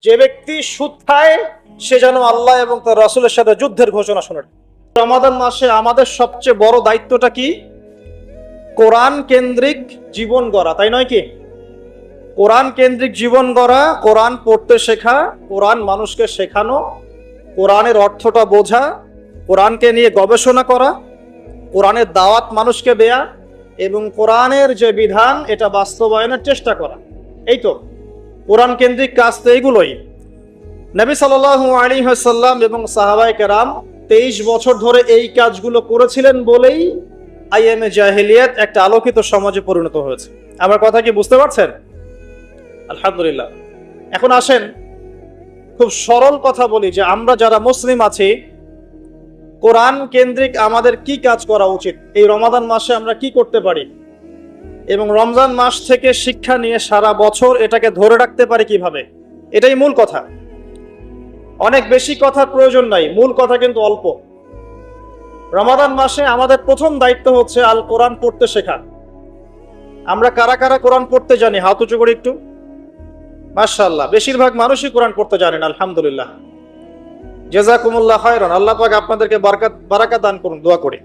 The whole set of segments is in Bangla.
যে ব্যক্তি সুদ খায় সে যেন আল্লাহ এবং তার রাসূলের সাথে যুদ্ধের ঘোষণা শোনে। রমাদান মাসে আমাদের সবচেয়ে বড় দায়িত্বটা কি? কোরআন কেন্দ্রিক জীবন গড়া, তাই নয় কি? কোরআন কেন্দ্রিক জীবন গড়া, কোরআন পড়তে শেখা, কোরআন মানুষকে শেখানো, কোরআনের অর্থটা বোঝা, কোরআনকে নিয়ে গবেষণা করা, কোরআনের দাওয়াত মানুষকে দেয়া এবং কোরআনের যে বিধান এটা বাস্তবায়নের চেষ্টা করা। এই তো কোরআন কেন্দ্রিক কাজ তো এইগুলোই। নবী সাল্লাল্লাহু আলাইহি ওয়াসাল্লাম এবং সাহাবায়ে কেরাম 23 বছর ধরে এই কাজগুলো করেছিলেন বলেই আইএমএ জাহেলিয়াত একটা আলোকিত সমাজে পরিণত হয়েছে। আমার কথা কি বুঝতে পারছেন? আলহামদুলিল্লাহ। এখন আসেন খুব সরল কথা বলি যে আমরা যারা মুসলিম আছি কোরআন কেন্দ্রিক আমাদের কি কাজ করা উচিত, এই রমাদান মাসে আমরা কি করতে পারি এবং রমজান মাস থেকে শিক্ষা নিয়ে সারা বছর এটাকে ধরে রাখতে পারি কিভাবে, এটাই মূল কথা। অনেক বেশি কথার প্রয়োজন নাই, মূল কথা কিন্তু অল্প। রমাদান মাসে আমাদের প্রথম দায়িত্ব হচ্ছে আল কোরআন পড়তে শেখা। আমরা কারা কারা কোরআন পড়তে জানি হাত উঁচু করে একটু। মাশাআল্লাহ, বেশিরভাগ মানুষই কোরআন পড়তে জানেন, আলহামদুলিল্লাহ। জাযাকুমুল্লাহ খায়রান, আল্লাহ পাক আপনাদেরকে বারাকাত দান করুন, দোয়া করি।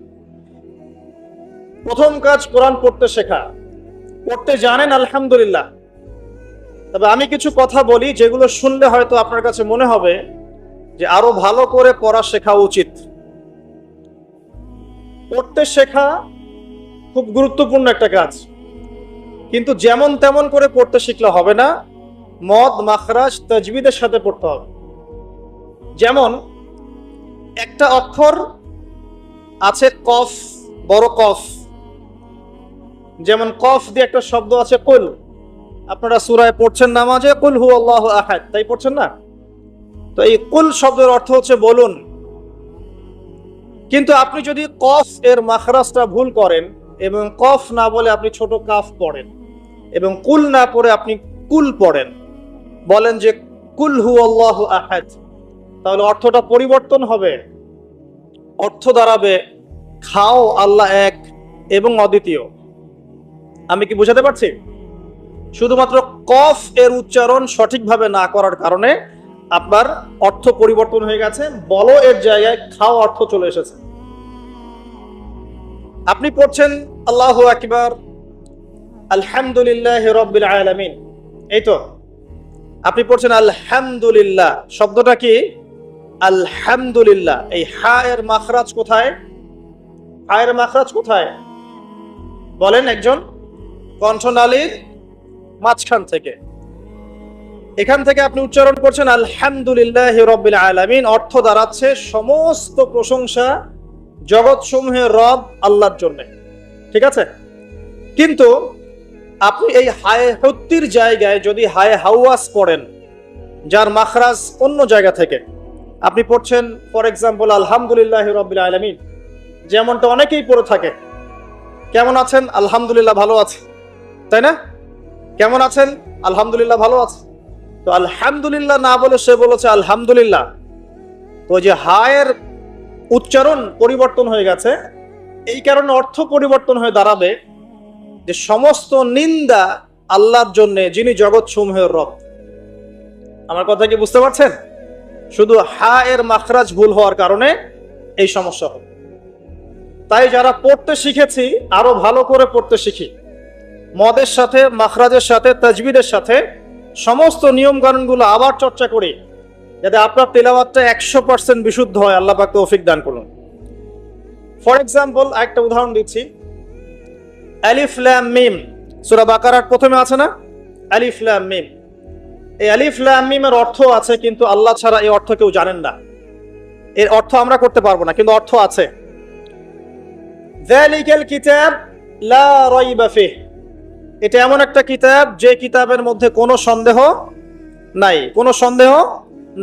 প্রথম কাজ কোরআন পড়তে শেখা। পড়তে জানেন আলহামদুলিল্লাহ, তবে আমি কিছু কথা বলি যেগুলো শুনলে হয়তো আপনার কাছে মনে হবে যে আরো ভালো করে পড়া শেখা উচিত। পড়তে শেখা খুব গুরুত্বপূর্ণ একটা কাজ, কিন্তু যেমন তেমন করে পড়তে শিখলে হবে না, মদ মাখরাজ তাজবিদের সাথে পড়তে হবে। যেমন একটা অক্ষর আছে কফ, বড় কফ, যেমন কফ দিয়ে একটা শব্দ আছে কুল। আপনারা সূরায় পড়ছেন নামাজে কুল হু আল্লাহু আহাদ, তাই পড়ছেন না? তো এই কুল শব্দের অর্থ হচ্ছে বলুন। কিন্তু আপনি যদি কফ এর মাখরাজটা ভুল করেন এবং কফ না বলে আপনি ছোট কাফ পড়েন এবং কুল না পড়ে আপনি কুল পড়েন, বলেন যে কুল হু আল্লাহু আহাদ, তাহলে অর্থটা পরিবর্তন হবে। অর্থ দাঁড়াবে খাও আল্লাহ এক এবং অদ্বিতীয়। আমি কি বুঝাতে পারছি? শুধুমাত্র কফ এর উচ্চারণ সঠিকভাবে না করার কারণে আপনার অর্থ পরিবর্তন হয়ে গেছে, বলো এর জায়গায় খাও অর্থ চলে এসেছে। আপনি পড়ছেন আল্লাহু আকবার, আলহামদুলিল্লাহি রাব্বিল আলামিন, এই তো আপনি পড়ছেন আলহামদুলিল্লাহ। শব্দটা কি? আলহামদুলিল্লাহ। এই হা এর মাখরাজ কোথায়? হা এর মাখরাজ কোথায় বলেন একজন? কণ্ঠনালীর মাঝখান থেকে। এখান থেকে আপনি উচ্চারণ করছেন আলহামদুলিল্লাহি রাব্বিল আলামিন, অর্থ দাঁড়াচ্ছে সমস্ত প্রশংসা জগৎ সমূহের রব আল্লাহর জন্য। ঠিক আছে? কিন্তু আপনি এই হায়ে হত্তির জায়গায় যদি হায়ে হাওয়াস পড়েন, যার মাখরাজ অন্য জায়গা থেকে, আপনি পড়ছেন ফর এক্সাম্পল আলহামদুলিল্লাহি রাব্বিল আলামিন, যেমনটা অনেকেই পড়ে থাকে। কেমন আছেন? আলহামদুলিল্লাহ ভালো আছে, তাই না? কেমন আছেন? আলহামদুলিল্লাহ ভালো আছে। তো আলহামদুলিল্লাহ না বলে সে বলেছে আলহামদুলিল্লাহ। তো যে হায়ের উচ্চারণ পরিবর্তন হয়ে গেছে, এই কারণে অর্থ পরিবর্তন হয়ে দাঁড়াবে যে সমস্ত নিন্দা আল্লাহর জন্য, যিনি জগৎ সমূহের রব। আমার কথা কি বুঝতে পারছেন? শুধু হা এর মাখরাজ ভুল হওয়ার কারণে এই সমস্যা হবে। তাই যারা পড়তে শিখেছি আরো ভালো করে পড়তে শিখি, মদের সাথে মাখরাজের সাথে তাজবিদের সাথে সমস্ত নিয়ম কানুনগুলো আবার চর্চা করি, যাতে আপনার তেলাওয়াতটা 100% বিশুদ্ধ হয়। আল্লাহ পাক তৌফিক দান করুন। ফর এক্সাম্পল একটা উদাহরণ দিচ্ছি, আলিফ লাম মিম, সূরা বাকারার প্রথমে আছে না আলিফ লাম মিম? এই আলিফ লাম মিমের অর্থ আছে, কিন্তু আল্লাহ ছাড়া এই অর্থ কেউ জানেন না। এর অর্থ আমরা করতে পারবো না, কিন্তু অর্থ আছে। যালিকাল কিতাব লা রাইবা ফিহি, এটা এমন একটা কিতাব যে কিতাবের মধ্যে কোনো সন্দেহ নাই, কোনো সন্দেহ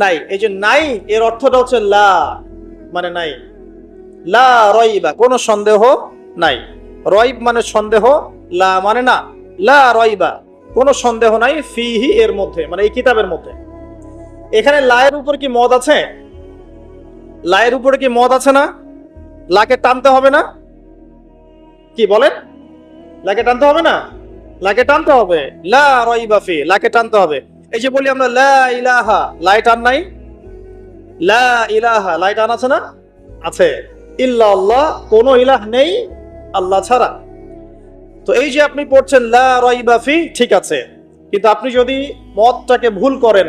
নাই। এই যে নাই এর অর্থটা হচ্ছে লা, মানে নাই। লা রাইবা, কোনো সন্দেহ নাই। রাইব মানে সন্দেহ, লা মানে না। লা রাইবা, কোনো সন্দেহ নাই, ফিহি এর মধ্যে, মানে এই কিতাবের মধ্যে। এখানে লায়ের উপর কি মদ আছে? লায়ের উপরে কি মদ আছে না? লাকে টানতে হবে না? কি বলেন? লাকে টানতে হবে না? লাকে টানতে হবে। লা রাইবা ফি, লাকে টানতে হবে। এই যে বলি আমরা লা ইলাহা, লাইট আন নাই? লা ইলাহা, লাইট আন আছে না? আছে। ইল্লাল্লাহ, কোন ইলাহ নেই আল্লাহ ছাড়া। তো এই যে আপনি পড়ছেন লা রাইবা ফি, ঠিক আছে, কিন্তু আপনি যদি মতটাকে ভুল করেন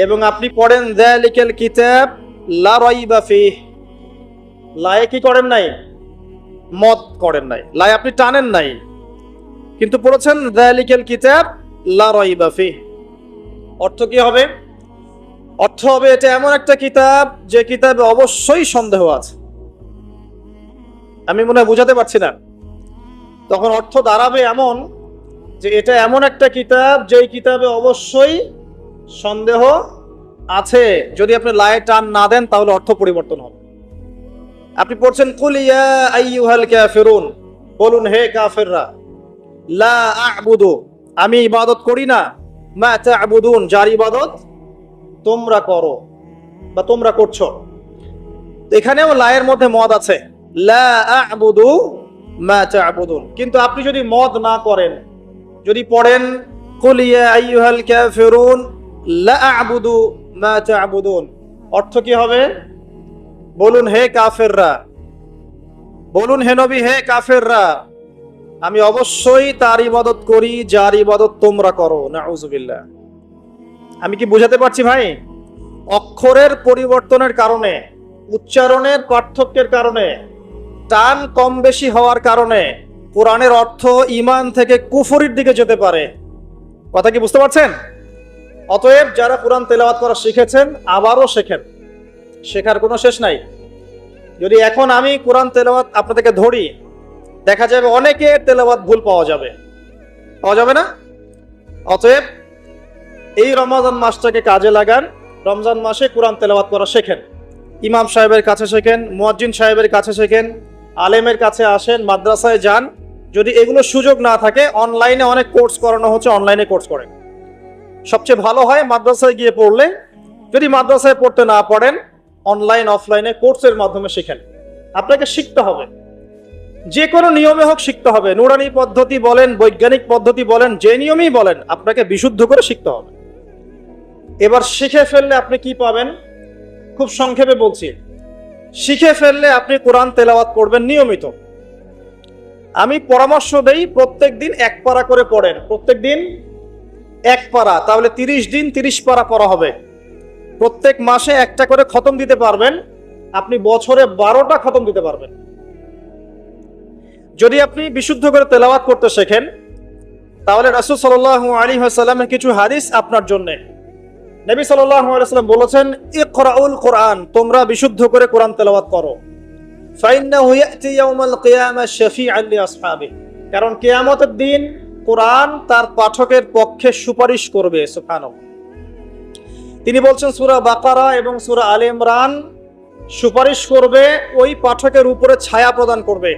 এবং আপনি পড়েন যালিকাল কিতাব লা রাইবা ফি, লায়ে কি করেন নাই? মত করেন নাই, লাই আপনি টানেন নাই, কিন্তু পড়েছেন যালিকাল কিতাব লা রাইবা ফি। অর্থ কি হবে? অর্থ হবে এটা এমন একটা কিতাব যে কিতাবে অবশ্যই সন্দেহ আছে। আমি মনে হয় বুঝাতে পারছি না। তখন অর্থ দাঁড়াবে এমন যে এটা এমন একটা কিতাব যেই কিতাবে অবশ্যই সন্দেহ আছে। যদি আপনি লায়ে টান না দেন তাহলে অর্থ পরিবর্তন হবে। আপনি পড়ছেন কুল ইয়া আইয়ুহাল কাফিরুন, বলুন হে কাফেররা, লা আ'বুদু, আমি ইবাদত করি না, মা তা'বুদুন, যার ইবাদত তোমরা করো বা তোমরা করছো। এখানেও লায়ের মধ্যে মদ আছে, লা আ'বুদু মা তা'বুদুন। কিন্তু আপনি যদি মদ না করেন, যদি পড়েন কুল ইয়া আইয়ুহাল কাফিরুন লা আ'বুদু মা তা'বুদুন, অর্থ কি হবে? বলুন হে কাফেররা, বলুন হে নবী, হে কাফেররা, আমি অবশ্যই তার ইবাদত করি যার ইবাদত তোমরা করো। নাউযুবিল্লাহ। আমি কি বুঝাতে পারছি ভাই? অক্ষরের পরিবর্তনের কারণে, উচ্চারণের পার্থক্যের কারণে, টান কম বেশি হওয়ার কারণে কোরআনের অর্থ ঈমান থেকে কুফরির দিকে যেতে পারে। কথা কি বুঝতে পারছেন? অতএব যারা কোরআন তেলাওয়াত করা শিখেছেন আবারও শেখেন, শেখার কোনো শেষ নাই। যদি এখন আমি কোরআন তেলাওয়াত আপনাদেরকে ধরি, দেখা যাবে অনেকে তেলাওয়াত ভুল পাওয়া যাবে, পাওয়া যাবে না? অতএব এই রমজান মাসটাকে কাজে লাগান, রমজান মাসে কোরআন তেলাওয়াত করা শেখেন। ইমাম সাহেবের কাছে শেখেন, মুয়াজ্জিন সাহেবের কাছে শেখেন, আলেমের কাছে আসেন, মাদ্রাসায় যান। যদি এগুলো সুযোগ না থাকে, অনলাইনে অনেক কোর্স করানো হচ্ছে, অনলাইনে কোর্স করেন। সবচেয়ে ভালো হয় মাদ্রাসায় গিয়ে পড়লে। যদি মাদ্রাসায় পড়তে না পারেন, অনলাইন অফলাইনে কোর্সের মাধ্যমে শিখেন। আপনাকে শিখতে হবে, যে কোনো নিয়মে হোক শিখতে হবে। নুরানি পদ্ধতি বলেন, বৈজ্ঞানিক পদ্ধতি বলেন, যে নিয়মেই বলেন, আপনাকে বিশুদ্ধ করে শিখতে হবে। এবার শিখে ফেললে আপনি কি পাবেন? খুব সংক্ষেপে বলছি। শিখে ফেললে আপনি কোরআন তেলাওয়াত করবেন নিয়মিত। আমি পরামর্শ দেই প্রত্যেক দিন এক পারা করে পড়েন, প্রত্যেক দিন এক পারা, তাহলে 30 দিন 30 পারা পড়া হবে। প্রত্যেক মাসে একটা করে খতম দিতে পারবেন, আপনি বছরে 12টা খতম দিতে পারবেন। যদি আপনি বিশুদ্ধ করে তেলাওয়াত করতে শেখেন, তাহলে রাসূল সাল্লাল্লাহু আলাইহি ওয়াসাল্লামের কিছু হাদিস আপনার জন্য। নবী সাল্লাল্লাহু আলাইহি ওয়াসাল্লাম বলেছেন, ইকরাউল কোরআন, তোমরা বিশুদ্ধ করে কোরআন তেলাওয়াত করো। ফাইন্নাহু ইয়াতি ইয়াউমাল কিয়ামা শাফিআন লিআসহাবিহি, কারণ কিয়ামতের দিন কোরআন তার পাঠকের পক্ষে সুপারিশ করবে। সুবহানাল্লাহ। তিনি বলছেন সূরা বাকারা এবং সূরা আলে ইমরান সুপারিশ করবে, ওই পাঠকের উপরে ছায়া প্রদান করবে।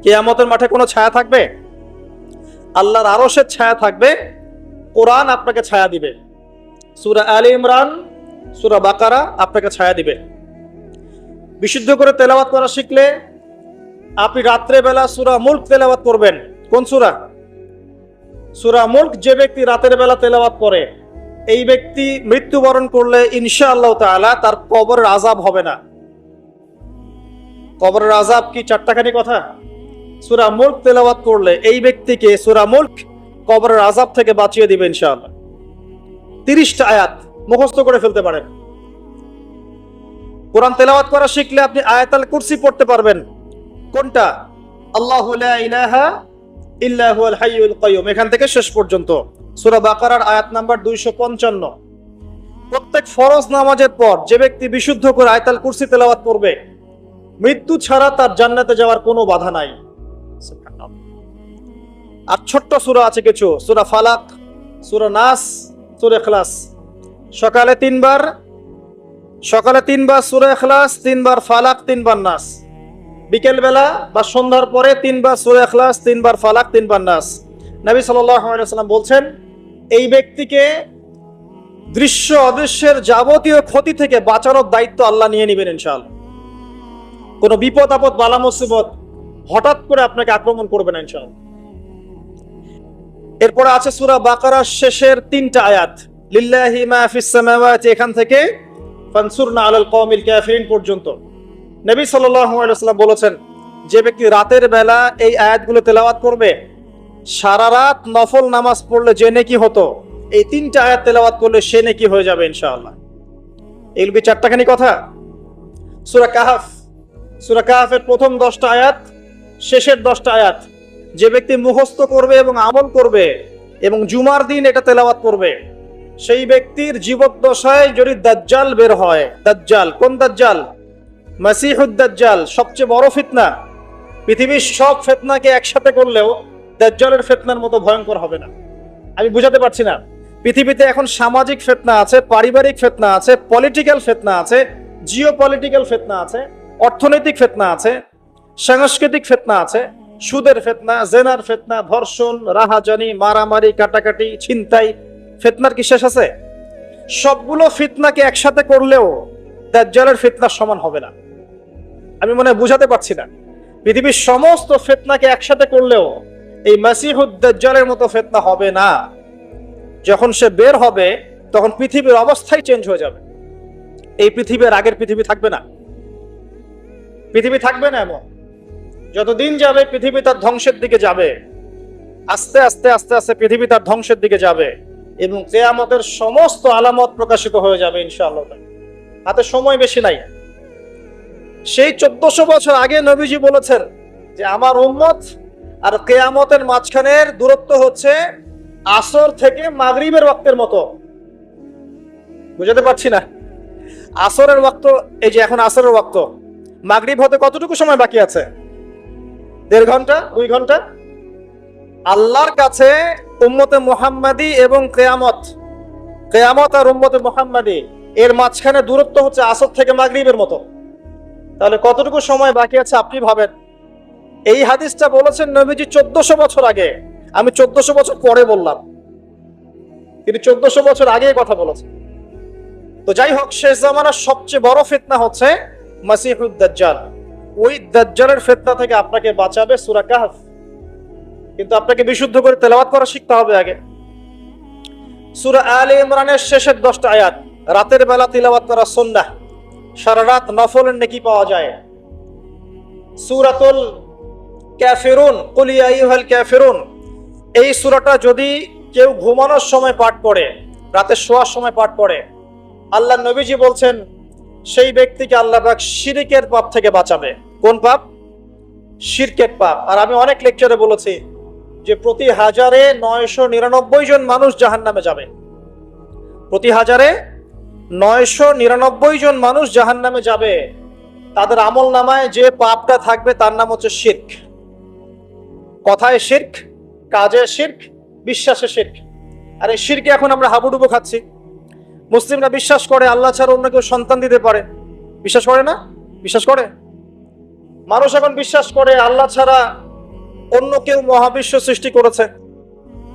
কিয়ামতের মাঠে কোনো ছায়া থাকবে? আল্লাহর আরশের ছায়া থাকবে, কোরআন আপনাকে ছায়া দিবে। সূরা আলে ইমরান, সূরা বাকারা আপনাকে ছায়া দিবে। বিশুদ্ধ করে তেলাওয়াত করা শিখলে আপনি রাত্রে বেলা সূরা মুলক তেলাওয়াত করবেন। কোন সূরা? সূরা মুলক। যে ব্যক্তি রাতের বেলা তেলাওয়াত করে, এই ব্যক্তি মৃত্যুবরণ করলে ইনশাআল্লাহ তাআলা তার কবরের আযাব হবে না। কবরের আযাব কি চারটাখানি কথা? সূরা মুলক তেলাওয়াত করলে এই ব্যক্তিকে সূরা মুলক কবরের আযাব থেকে বাঁচিয়ে দিবে ইনশাআল্লাহ। 30টা আয়াত মুখস্থ করে ফেলতে পারেন। কোরআন তেলাওয়াত করা শিখলে আপনি আয়াতুল কুরসি পড়তে পারবেন। কোনটা? আল্লাহু লা ইলাহা ইল্লা হুয়াল হাইয়ুল কাইয়্যুম, এখান থেকে শেষ পর্যন্ত। সূরা বাকারার আয়াত নাম্বার 255। প্রত্যেক ফরজ নামাজের পর যে ব্যক্তি বিশুদ্ধ করে আয়াতুল কুরসি তেলাওয়াত করবে, মৃত্যু ছাড়া তার জান্নাতে যাওয়ার কোনো বাধা নাই। আর ছোট্ট সূরা আছে কিছু, সূরা ফালাক, সূরা নাস, সূরা ইখলাস। সকালে 3 বার সূরা ইখলাস, 3 বার ফালাক, 3 বার নাস। বিকেল বেলা বা সন্ধ্যার পরে 3 বার সূরা ইখলাস, 3 বার ফালাক, 3 বার নাস। নবী সাল্লাল্লাহু আলাইহি ওয়াসাল্লাম বলছেন, এই ব্যক্তিকে দৃশ্য অদৃশ্যের যাবতীয় ক্ষতি থেকে বাঁচানোর দায়িত্ব আল্লাহ নিয়ে নেবেন ইনশাআল্লাহ। কোনো বিপদ আপদ বালা মুসিবত হঠাৎ করে আপনাকে আক্রমণ করবে না ইনশাআল্লাহ। এরপরে আছে সূরা বাকারার শেষের 3টা আয়াত, লিল্লাহি মা ফিস সামাওয়াতি, এখান থেকে ফানসুরনা আলাল কওমিল কাফিরিন পর্যন্ত। নবী সাল্লাল্লাহু আলাইহি ওয়াসাল্লাম বলেছেন, যে ব্যক্তি রাতের বেলা এই আয়াতগুলো তেলাওয়াত করবে, সারা রাত নফল নামাজ পড়লে যে নেকি হতো, এই 3টা আয়াত তেলাওয়াত করলে সে নেকি হয়ে যাবে ইনশাআল্লাহ। এগুলো কি 4টাখানি কথা? সূরা কাহফ, সূরা কাহফের প্রথম 10টা আয়াত, শেষের 10টা আয়াত যে ব্যক্তি মুখস্থ করবে এবং আমল করবে এবং জুমার দিন এটা তেলাওয়াত করবে, সেই ব্যক্তির জীবদ্দশায় যদি দাজ্জাল বের হয়, দাজ্জাল কোন দাজ্জাল? মাসিহুদ দাজ্জাল, সবচেয়ে বড় ফিতনা। পৃথিবীর সব ফিতনাকে একসাথে করলেও দাজ্জালের ফিতনার মতো ভয়ঙ্কর হবে না। আমি বুঝাতে পারছি না। পৃথিবীতে এখন সামাজিক ফিতনা আছে, পারিবারিক ফিতনা আছে, পলিটিক্যাল ফিতনা আছে, জিওপলিটিক্যাল ফিতনা আছে, অর্থনৈতিক ফিতনা আছে, সাংস্কৃতিক ফিতনা আছে, সুদের ফিতনা, জেনার ফিতনা, ধর্ষণ, রাহাজানি, মারামারি, কাটাকাটি, ছিনতাই, ফিতনার কি শেষ আছে? সবগুলো ফিতনাকে একসাথে করলেও দাজ্জালের ফিতনার সমান হবে না। আমি মনে হয় বুঝাতে পারছি না। পৃথিবীর সমস্ত ফিতনাকে একসাথে করলেও এই মাসিহুদ দাজ্জালের মতো ফিতনা হবে না। যখন সে বের হবে তখন পৃথিবীর অবস্থাই চেঞ্জ হয়ে যাবে। এই পৃথিবীর আগের পৃথিবী থাকবে না, পৃথিবী থাকবে না। এমন যতদিন যাবে পৃথিবী তার ধ্বংসের দিকে যাবে, আস্তে আস্তে আস্তে আস্তে পৃথিবী তার ধ্বংসের দিকে যাবে এবং কিয়ামতের সমস্ত আলামত প্রকাশিত হয়ে যাবে ইনশাআল্লাহ। হাতে সময় বেশি নাই। সেই 1400 বছর আগে নবীজি বলেছেন যে আমার উম্মত আর কিয়ামতের মাঝখানের দূরত্ব হচ্ছে আসর থেকে মাগরিবের ওয়াক্তের মতো। বুঝাতে পারছি না? আসরের ওয়াক্ত, এই যে এখন আসরের ওয়াক্ত, মাগরিব হতে কতটুকু সময় বাকি আছে? 1.5 ঘন্টা, 2 ঘন্টা। আল্লাহর কাছে উম্মতে মুহাম্মাদি এবং কিয়ামত, কিয়ামত আর উম্মতে মুহাম্মাদি এর মাঝখানে দূরত্ব হচ্ছে আসর থেকে মাগরিবের মতো। তাহলে কতটুকু সময় বাকি আছে আপনি ভাবেন। এই হাদিসটা বলেছেন নবীজি 1400 বছর আগে, আমি 1400 বছর পরে বললাম, তিনি 1400 বছর আগে কথা বলেছেন। তো যাই হোক, শেষ জামানার সবচেয়ে বড় ফিতনা হচ্ছে মাসিহুদ দাজ্জাল। ওই দাজ্জালের ফিতনা থেকে আপনাকে বাঁচাবে সূরা কাহফ, কিন্তু আপনাকে বিশুদ্ধ করে তেলাওয়াত করা শিখতে হবে আগে। সূরা আলে ইমরানের শেষের 10টা আয়াত, রাতের বেলা তিলাওয়াত করা সুন্নাহ, সারা রাত নফলের নেকি পাওয়া যায়। সূরাতুল কাফিরুন, কুল ইয়া আইয়ুহাল কাফিরুন, এই সূরাটা যদি কেউ ঘুমানোর সময় পাঠ করে, রাতে শোয়ার সময় পাঠ করে, আল্লাহ নবীজি বলছেন সেই ব্যক্তিকে আল্লাহ পাক শিরকের পাপ থেকে বাঁচাবে। কোন পাপ? শিরকের পাপ। আর আমি অনেক লেকচারে বলেছি যে প্রতি 1000-এ 999 জন মানুষ জাহান্নামে যাবে। প্রতি 1000-এ 999 জন মানুষ জাহান্নামে যাবে। তাদের আমল নামায় যে পাপটা থাকবে তার নাম হচ্ছে শিরক। কথায় শিরক, কাজে শিরক, বিশ্বাসে শিরক। আর এই শিরকে এখন আমরা হাবুডুবু খাচ্ছি। মুসলিমরা বিশ্বাস করে আল্লাহ ছাড়া অন্য কেউ সন্তান দিতে পারে। বিশ্বাস করে না? বিশ্বাস করে। মানুষ এখন বিশ্বাস করে আল্লাহ ছাড়া অন্য কেউ মহাবিশ্ব সৃষ্টি করেছে,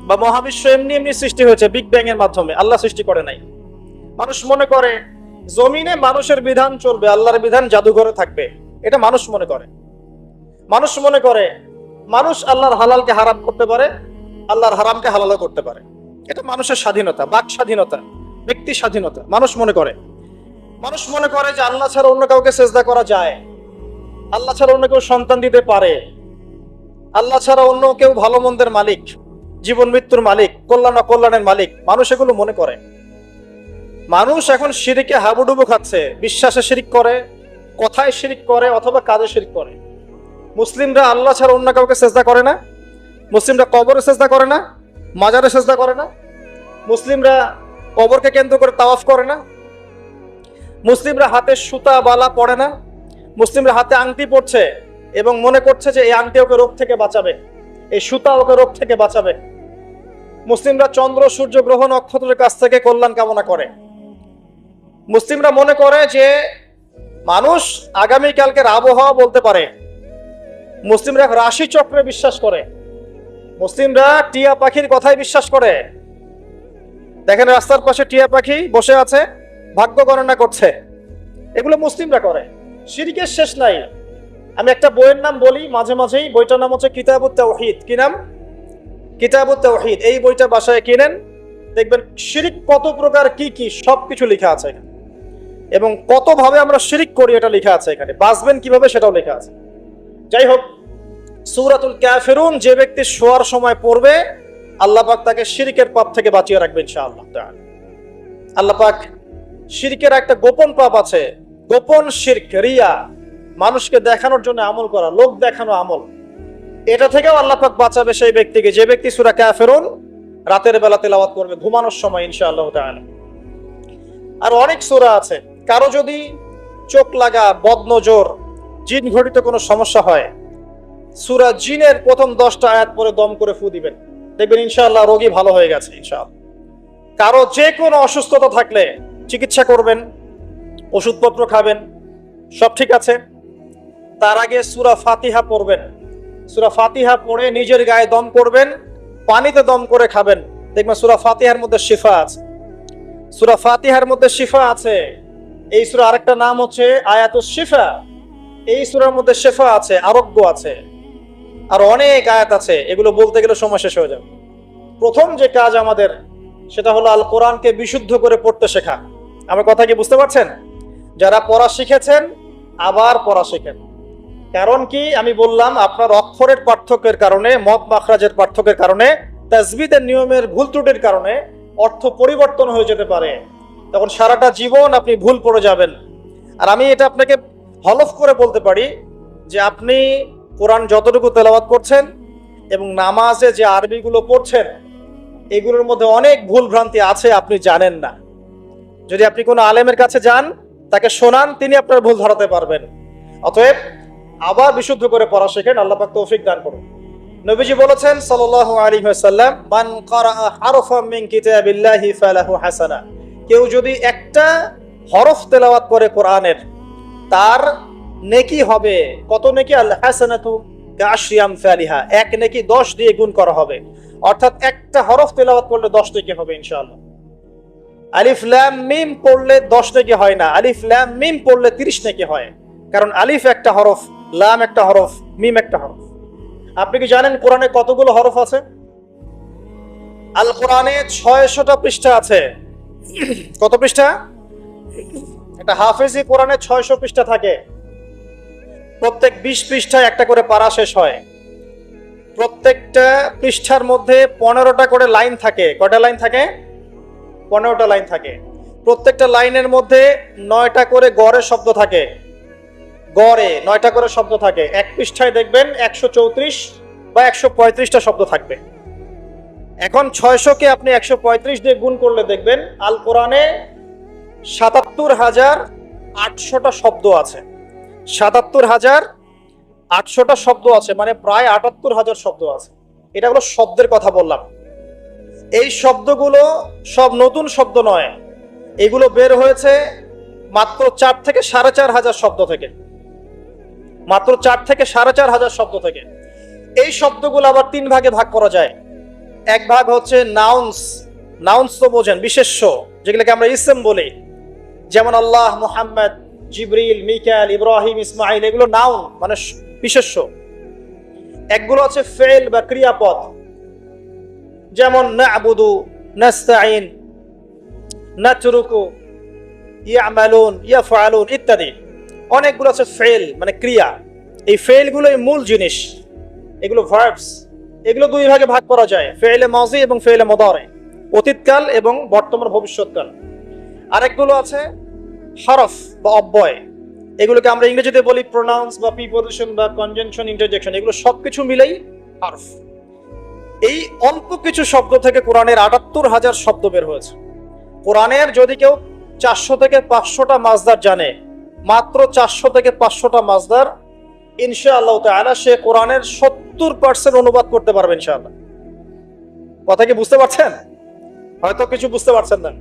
বা মহাবিশ্ব এমনি এমনি সৃষ্টি হয়েছে বিগ ব্যাং এর মাধ্যমে, আল্লাহ সৃষ্টি করে নাই। মানুষ মনে করে জমিনে মানুষের বিধান চলবে, আল্লাহর বিধান জাদুঘরে থাকবে। এটা মানুষ মনে করে। মানুষ মনে করে মানুষ আল্লাহর হালালকে হারাম করতে পারে, আল্লাহর হারামকে হালালও করতে পারে। এটা মানুষের স্বাধীনতা, বাক স্বাধীনতা, ব্যক্তি স্বাধীনতা। মানুষ মনে করে। মানুষ মনে করে যে আল্লাহ ছাড়া অন্য কাউকে সেজদা করা যায়, আল্লাহ ছাড়া অন্য কেউ সন্তান দিতে পারে, আল্লাহ ছাড়া অন্য কেউ ভালো মন্দের মালিক, জীবন মৃত্যুর মালিক, কল্যাণ অকল্যাণের মালিক। মানুষ এগুলো মনে করে। মানুষ এখন শিরকে হাবুডুবু খাচ্ছে। বিশ্বাসে শিরক করে, কথায় শিরক করে, অথবা কাজে শিরক করে। মুসলিমরা আল্লাহ ছাড়া অন্য কাউকে সেজদা করে না। মুসলিমরা কবরে সেজদা করে না, মাজারে সেজদা করে না। মুসলিমরা কবরকে কেন্দ্র করে তাওয়াফ করে না। মুসলিমরা হাতে সুতা বালা পড়ে না। মুসলিমরা হাতে আংটি পড়ছে এবং মনে করছে যে এই আংটি ওকে রোগ থেকে বাঁচাবে, এই সুতা ওকে রোগ থেকে বাঁচাবে। মুসলিমরা চন্দ্র, সূর্য, গ্রহ, নক্ষত্রের কাছ থেকে কল্যাণ কামনা করে। মুসলিমরা মনে করে যে মানুষ আগামীকালকের আবহাওয়া বলতে পারে। মুসলিমরা রাশি চক্রে বিশ্বাস করে। মুসলিমরা টিয়া পাখির কথায় বিশ্বাস করে। দেখেন রাস্তার পাশে টিয়া পাখি বসে আছে, ভাগ্য গণনা করছে। এগুলো মুসলিমরা করে। শিরকের শেষ নাই। আমি একটা বইয়ের নাম বলি মাঝে মাঝেই, বইটার নাম হচ্ছে কিতাবুত তাওহীদ। কি নাম? কিতাবুত তাওহীদ, এই বইটা বাসায় কিনেন, দেখবেন শিরিক কত প্রকার কি কি সবকিছু লেখা আছে এখানে, এবং কত ভাবে আমরা শিরিক করি এটা লেখা আছে এখানে, বাঁচবেন কিভাবে সেটাও লেখা আছে। যাই হোক, সূরাতুল কাফিরুন যে ব্যক্তি শোয়ার সময় পড়বে, আল্লাহ পাক তাকে শিরকের পাপ থেকে বাঁচিয়ে রাখবেন ইনশাআল্লাহ তাআলা। আল্লাহ পাক শিরকের একটা গোপন পাপ আছে, গোপন শিরক, রিয়া, মানুষকে দেখানোর জন্য আমল করা, লোক দেখানো আমল, এটা থেকেও আল্লাহ পাক বাঁচাবে সেই ব্যক্তিকে, যে ব্যক্তি সূরা কাফিরুন রাতের বেলা তেলাওয়াত করবে ঘুমানোর সময় ইনশাআল্লাহ তাআলা। আর অনেক সূরা আছে, কারো যদি চোখ লাগা, বদনজর, জিন ঘটিত কোনো সমস্যা হয়, সূরা জিনের প্রথম 10টা আয়াত পরে দম করে ফু দিবেন, দেখবেন ইনশাআল্লাহ রোগী ভালো হয়ে গেছে ইনশাআল্লাহ। কারো যে কোনো অসুস্থতা থাকলে চিকিৎসা করবেন, ওষুধপত্র খাবেন, সব ঠিক আছে, তার আগে সূরা ফাতিহা পড়বেন। সূরা ফাতিহা পড়ে নিজের গায়ে দম করবেন, পানিতে দম করে খাবেন, দেখবেন সূরা ফাতিহার মধ্যে শিফা আছে। সূরা ফাতিহার মধ্যে শিফা আছে। এই সূরা আরেকটা নাম হচ্ছে আয়াতুশ শিফা। এই সূরার মধ্যে শিফা আছে, আরোগ্য আছে, আর অনেক আয়াত আছে, এগুলো বলতে গেলে সময় শেষ হয়ে যাবে। প্রথম যে কাজ আমাদের, সেটা হলো আল কোরআনকে বিশুদ্ধ করে পড়তে শেখা। আমার কথা কি বুঝতে পারছেন? যারা পড়া শিখেছেন আবার পড়া শেখেন। কারণ কি, আমি বললাম আপনার অক্ষরের পার্থক্যের কারণে, মদ মাখরাজের পার্থক্যের কারণে, তাজবিদের নিয়মের ভুল ত্রুটির কারণে অর্থ পরিবর্তন হয়ে যেতে পারে, তখন সারাটা জীবন আপনি ভুল পড়ে যাবেন। আর আমি এটা আপনাকে হলফ করে বলতে পারি যে আপনি কোরআন যতটুকু তেলাওয়াত করছেন এবং নামাজে যে আরবিগুলো পড়ছেন, এগুলোর মধ্যে অনেক ভুল ভ্রান্তি আছে, আপনি জানেন না। যদি আপনি কোনো আলেমের কাছে যান, তাকে শোনান, তিনি আপনার ভুল ধরাতে পারবেন। অতএব আবার বিশুদ্ধ করে পড়া শেখেন, আল্লাহ পাক তৌফিক দান করুন। নবীজি বলেছেন সাল্লাল্লাহু আলাইহি ওয়াসাল্লাম, মান ক্বারাআ হারফাম মিন কিতাবিল্লাহি ফালাহু হাসানা, কেউ যদি একটা হরফ তেলাওয়াত করে কোরআনের, তার নেকি হবে কত নেকি? আল হাসানাতু কা'আশরি আমসালিহা, এক নেকি 10 দিয়ে গুণ করা হবে। অর্থাৎ একটা হরফ তেলাওয়াত করলে 10 নেকি হবে ইনশাআল্লাহ। আলিফ লাম মিম পড়লে 10 নেকি হয় না, আলিফ লাম মিম পড়লে 30 নেকি হয়। কারণ আলিফ একটা হরফ, লাম একটা হরফ, মিম একটা হরফ। আপনি কি জানেন কোরআনে কতগুলো হরফ আছে? আল কোরআনে 600টা পৃষ্ঠা আছে। কত পৃষ্ঠা? একটা হাফেজি কোরআনে 600 পৃষ্ঠা থাকে। প্রত্যেক 20 পৃষ্ঠায় একটা করে পারা শেষ হয়। প্রত্যেকটা পৃষ্ঠার মধ্যে 15টা করে লাইন থাকে। কয়টা লাইন থাকে? 15টা লাইন থাকে। প্রত্যেকটা লাইনের মধ্যে 9টা করে গড়ে শব্দ থাকে। গড়ে 9টা করে শব্দ থাকে। এক পৃষ্ঠায় দেখবেন 134 বা 135টা শব্দ থাকবে। এখন 600কে আপনি 135 দিয়ে গুণ করলে দেখবেন আল কোরআনে 77,800টা শব্দ আছে। 77,800টা শব্দ আছে, মানে প্রায় 78,000 শব্দ আছে। এটা হলো শব্দের কথা বললাম। এই শব্দগুলো সব নতুন শব্দ নয়, এগুলো বের হয়েছে মাত্র 4 থেকে 4,500 শব্দ থেকে, মাত্র 4 থেকে 4,500 শব্দ থেকে। এই শব্দগুলো আবার 3 ভাগে ভাগ করা যায়। এক ভাগ হচ্ছে নাউন্স। নাউন্স তো বোঝেন, বিশেষ্য, যেগুলোকে আমরা ইসম বলি, যেমন আল্লাহ, মুহাম্মদ, জিবরিল, মিকাইল, ইব্রাহিম, ইসমাইল, এগুলো নাউন মানে বিশেষ্য। একগুলো আছে ফেল বা ক্রিয়াপদ, যেমন না'বুদু, নাস্তাইন, নাতরুকু, ইয়ামালুন, ইয়াফআলুন ইত্যাদি। অনেকগুলো আছে ফেল মানে ক্রিয়া। এই ফেলগুলোই মূল জিনিস, এগুলো ভার্বস। এগুলো 2 ভাগে ভাগ করা যায়, ফেলে মাজি এবং ফেলে মুদারি, অতীতকাল এবং বর্তমান ভবিষ্যৎকাল। আরেকগুলো আছে হরফ বা অব্যয়, এগুলোকে আমরা ইংরেজিতে বলি প্রোনাউন্স বা প্রিপোজিশন বা কনজাংশন, ইন্টারজেকশন, এগুলো সবকিছু মিলেই হরফ। এই অল্প কিছু শব্দ থেকে কোরআনের 78,000 শব্দ বের হয়েছে। কোরআনের যদি কেউ 400 থেকে 500টা মাসদার জানে, মাত্র 400 থেকে 500টা মাসদার, ইনশাআল্লাহ তাআলা সে কোরআনের 70% অনুবাদ করতে পারবে ইনশাআল্লাহ। কথা কি বুঝতে পারছেন? হয়তো কিছু বুঝতে পারছেন না।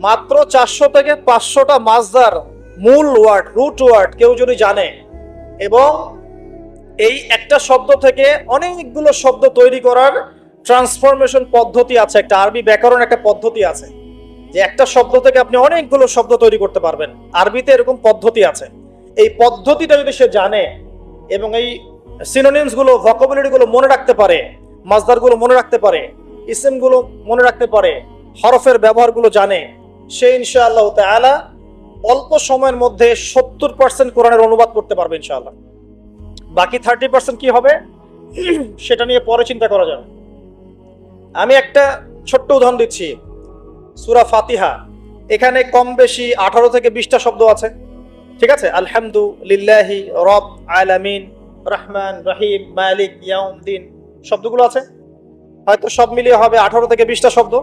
মাত্র 400 থেকে 500টা মাসদার, মূল ওয়ার্ড, রুট ওয়ার্ড কেউ যদি জানে, এবং এই একটা শব্দ থেকে অনেকগুলো শব্দ তৈরি করার ট্রান্সফরমেশন পদ্ধতি আছে, একটা আরবি ব্যাকরণ একটা পদ্ধতি আছে, যে একটা শব্দ থেকে আপনি অনেকগুলো শব্দ তৈরি করতে পারবেন। আরবিতে এরকম পদ্ধতি আছে। এই পদ্ধতিটা যদি সে জানে এবং এই সিনোনিমস গুলো, ভোকাবুলারি গুলো মনে রাখতে পারে, মাসদারগুলো মনে রাখতে পারে, ইসমগুলো মনে রাখতে পারে, হরফের ব্যবহারগুলো জানে, সে ইনশাআল্লাহ তাআলা অল্প সময়ের মধ্যে 70% কোরআনের অনুবাদ করতে পারবে ইনশাআল্লাহ। বাকি 30% কি হবে সেটা নিয়ে পরে চিন্তা করা যাবে। আমি একটা ছোট্ট উদাহরণ দিচ্ছি। সূরা ফাতিহা, এখানে কম বেশি 18 থেকে 20টা শব্দ আছে, ঠিক আছে? আলহামদুলিল্লাহি রব আলামিন, রহমান রহিম, মালিক ইয়াউমদ্দিন, শব্দগুলো আছে। হয়তো সব মিলিয়ে হবে 18 থেকে 20টা শব্দ।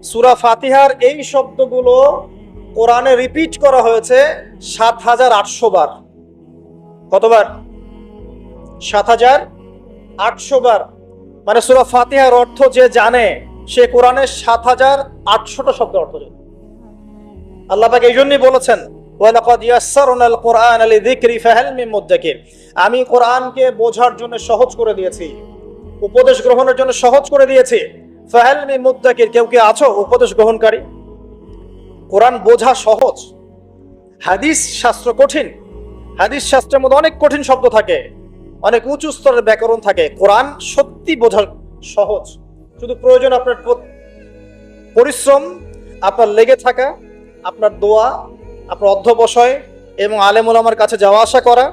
সূরা ফাতিহার এই শব্দগুলো কোরআনে রিপিট করা হয়েছে 7800 বার। কতবার? 7800 বার। মানে সূরা ফাতিহার অর্থ যে জানে সে কোরআনের 7800টা শব্দ অর্থ জানে। আল্লাহ পাক এই জন্যই বলেছেন ওয়ালাকাদ ইয়াসসারনাল কুরআনা লিযিকরি ফাহাল মিন মুদ্দাকির। আমি কোরআনকে বোঝার জন্য সহজ করে দিয়েছি, উপদেশ গ্রহণের জন্য সহজ করে দিয়েছি। ফাহাল মিন মুদ্দাকির, কেউ কি আছো উপদেশ গ্রহণকারী? কোরআন বোঝা সহজ। হাদিস শাস্ত্র কঠিন, হাদিস শাস্ত্রের মধ্যে অনেক কঠিন শব্দ থাকে, অনেক উঁচু স্তরের ব্যাকরণ থাকে। কোরআন সত্যি বোঝা সহজ, শুধু প্রয়োজন আপনার পরিশ্রম, আপনার লেগে থাকা, আপনার দোয়া, আপনার অধ্যবসায় এবং আলেম ওলামার কাছে যাওয়া আসা করা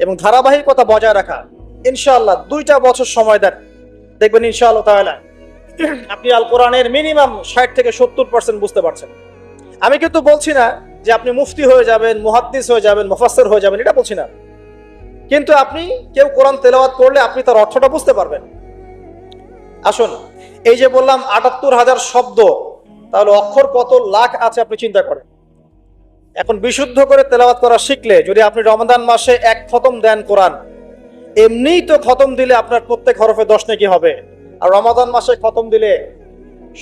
এবং ধারাবাহিকতা বজায় রাখা। ইনশাআল্লাহ 2টা বছর সময় দেন, দেখবেন ইনশাআল্লাহ তাআলা আপনি আল কোরআনের মিনিমাম 60 থেকে 70% বুঝতে পারছেন। আমি কিন্তু বলছি না যে আপনি মুফতি হয়ে যাবেন, মুহাদ্দিস হয়ে যাবেন, মুফাসসির হয়ে যাবেন, এটা বলছি না। কিন্তু আপনি কেউ কোরআন তেলাওয়াত করলে আপনি তার অর্থটা বুঝতে পারবেন। আসুন, এই যে বললাম ৭৮,০০০ শব্দ, তাহলে অক্ষর কত লাখ আছে আপনি চিন্তা করেন। এখন বিশুদ্ধ করে তেলাওয়াত করা শিখলে, যদি আপনি রমাদান মাসে 1 খতম দেন কোরআন, এমনিই তো খতম দিলে আপনার প্রত্যেক হরফে 10 নেকি হবে, আর রমাদান মাসে খতম দিলে